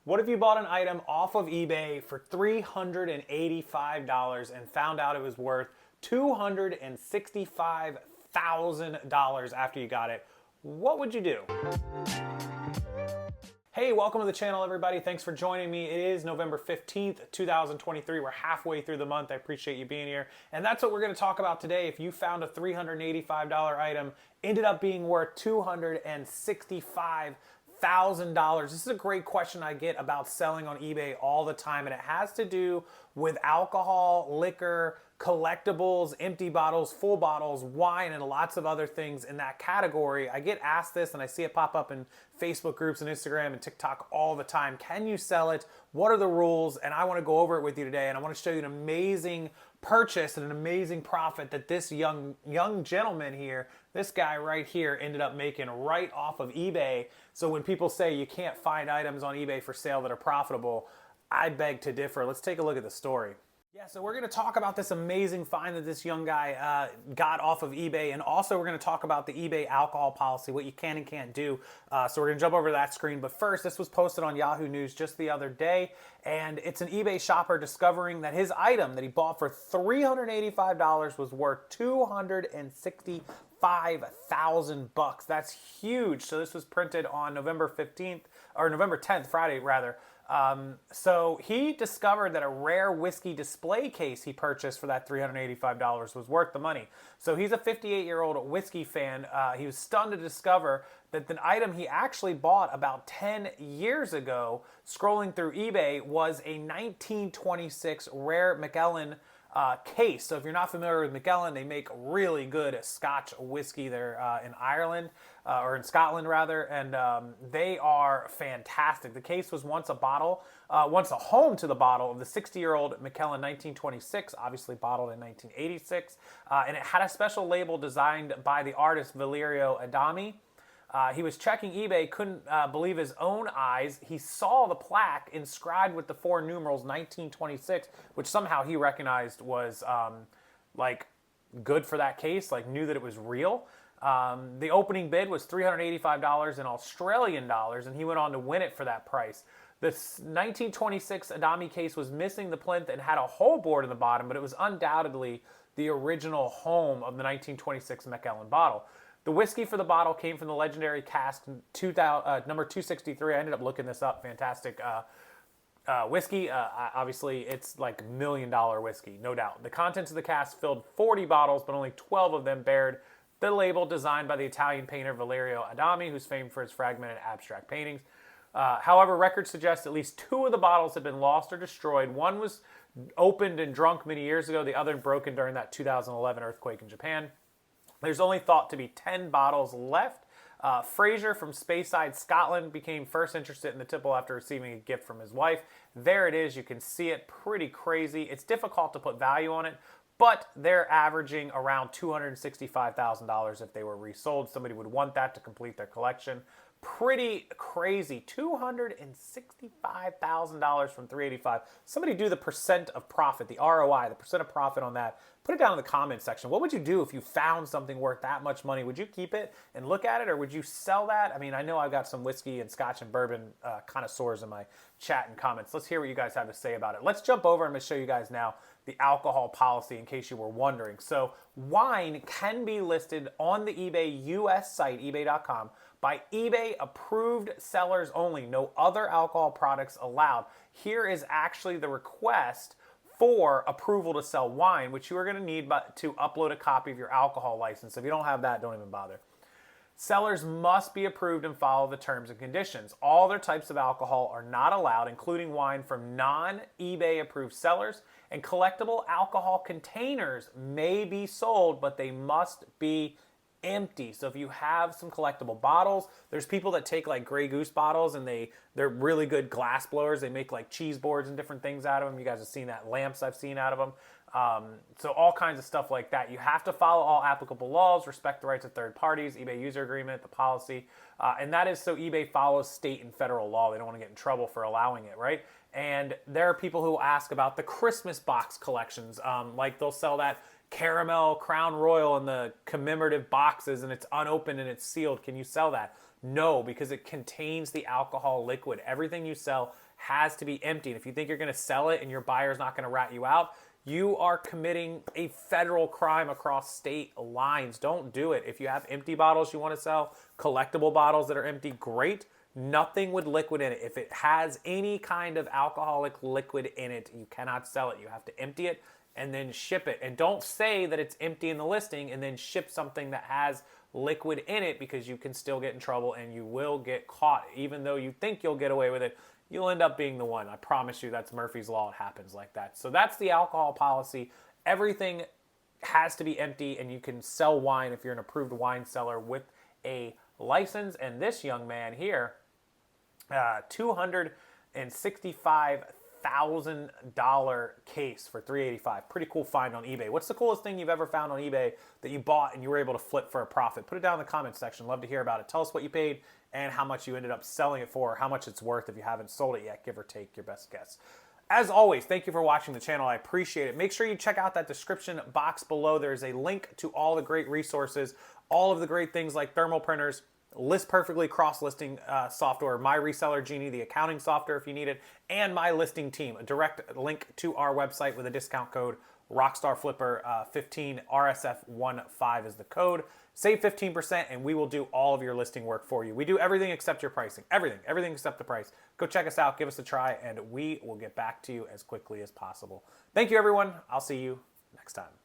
What if you bought an item off of eBay for $385 and found out it was worth $265,000 after you got it? What would you do? Hey, welcome to the channel, everybody. Thanks for joining me. It is November 15th, 2023. We're halfway through the month. I appreciate you being here. And that's what we're going to talk about today. If you found a $385 item, ended up being worth $265,000. This is a great question I get about selling on eBay all the time, and it has to do with alcohol, liquor, collectibles, empty bottles, full bottles, wine, and lots of other things in that category. I get asked this, and I see it pop up in Facebook groups and Instagram and TikTok all the time. Can you sell it? What are the rules? And I want to go over it with you today, and I want to show you an amazing purchase and an amazing profit that this young gentleman here, this guy right here, ended up making right off of eBay. So when people say you can't find items on eBay for sale that are profitable, I beg to differ. Let's take a look at the story. Yeah, so we're going to talk about this amazing find that this young guy got off of eBay, and also we're going to talk about the eBay alcohol policy, what you can and can't do. So we're going to jump over to that screen. But first, this was posted on Yahoo News just the other day, and it's an eBay shopper discovering that his item that he bought for $385 was worth $265,000. That's huge. So this was printed on November 15th, or November 10th, Friday rather. So he discovered that a rare whiskey display case he purchased for that $385 was worth the money. So he's a 58-year-old whiskey fan. He was stunned to discover that the item he actually bought about 10 years ago, scrolling through eBay, was a 1926 rare Macallan case. So if you're not familiar with Macallan, they make really good Scotch whiskey there in Ireland, or in Scotland rather, and they are fantastic. The case was once a home to the bottle of the 60-year-old Macallan 1926, obviously bottled in 1986, and it had a special label designed by the artist Valerio Adami. He was checking eBay, couldn't believe his own eyes. He saw the plaque inscribed with the four numerals 1926, which somehow he recognized was like good for that case, like knew that it was real. The opening bid was $385 in Australian dollars, and he went on to win it for that price. This 1926 Adami case was missing the plinth and had a hole bored in the bottom, but it was undoubtedly the original home of the 1926 Macallan bottle. The whiskey for the bottle came from the legendary cask number 263. I ended up looking this up. Fantastic whiskey. Obviously, it's like $1 million whiskey, no doubt. The contents of the cask filled 40 bottles, but only 12 of them bared the label designed by the Italian painter Valerio Adami, who's famed for his fragmented abstract paintings. However, records suggest at least 2 of the bottles had been lost or destroyed. One was opened and drunk many years ago. The other broken during that 2011 earthquake in Japan. There's only thought to be 10 bottles left. Fraser from Speyside, Scotland, became first interested in the tipple after receiving a gift from his wife. There it is. You can see it. Pretty crazy. It's difficult to put value on it, but they're averaging around $265,000 if they were resold. Somebody would want that to complete their collection. Pretty crazy. $265,000 from $385. Somebody do the percent of profit, the ROI, the percent of profit on that. Put it down in the comments section. What would you do if you found something worth that much money? Would you keep it and look at it, or would you sell that? I mean, I know I've got some whiskey and Scotch and bourbon connoisseurs in my chat and comments. Let's hear what you guys have to say about it. Let's jump over. I'm going to show you guys now the alcohol policy in case you were wondering. So wine can be listed on the eBay US site, ebay.com, by eBay approved sellers only. No other alcohol products allowed. Here is actually the request for approval to sell wine, which you are going to need to upload a copy of your alcohol license. If you don't have that, don't even bother. Sellers must be approved and follow the terms and conditions. All other types of alcohol are not allowed, including wine from non-eBay approved sellers, and collectible alcohol containers may be sold, but they must be empty. So if you have some collectible bottles, there's people that take like Grey Goose bottles and they're really good glass blowers. They make like cheese boards and different things out of them. You guys have seen that. Lamps I've seen out of them. So all kinds of stuff like that. You have to follow all applicable laws, respect the rights of third parties, eBay user agreement, the policy. And that is so eBay follows state and federal law. They don't want to get in trouble for allowing it, right? And there are people who ask about the Christmas box collections. Like they'll sell that caramel Crown Royal in the commemorative boxes and it's unopened and it's sealed. Can you sell that? No, because it contains the alcohol liquid. Everything you sell has to be empty. And if you think you're going to sell it and your buyer's not going to rat you out, you are committing a federal crime across state lines. Don't do it. If you have empty bottles you want to sell, collectible bottles that are empty, great. Nothing with liquid in it. If it has any kind of alcoholic liquid in it, you cannot sell it. You have to empty it and then ship it. And don't say that it's empty in the listing and then ship something that has liquid in it, because you can still get in trouble and you will get caught. Even though you think you'll get away with it, you'll end up being the one. I promise you, that's Murphy's Law. It happens like that. So that's the alcohol policy. Everything has to be empty, and you can sell wine if you're an approved wine seller with a license. And this young man here, $265,000 case for $385. Pretty cool find on eBay. What's the coolest thing you've ever found on eBay that you bought and you were able to flip for a profit? Put it down in the comments section. Love to hear about it. Tell us what you paid and how much you ended up selling it for, or how much it's worth if you haven't sold it yet, give or take, your best guess. As always, thank you for watching the channel. I appreciate it. Make sure you check out that description box below. There's a link to all the great resources, all of the great things like thermal printers, List Perfectly cross-listing software, My Reseller Genie, the accounting software if you need it, and my listing team. A direct link to our website with a discount code Rockstarflipper 15, RSF15 is the code. Save 15% and we will do all of your listing work for you. We do everything except your pricing. Everything except the price. Go check us out, give us a try, and we will get back to you as quickly as possible. Thank you, everyone. I'll see you next time.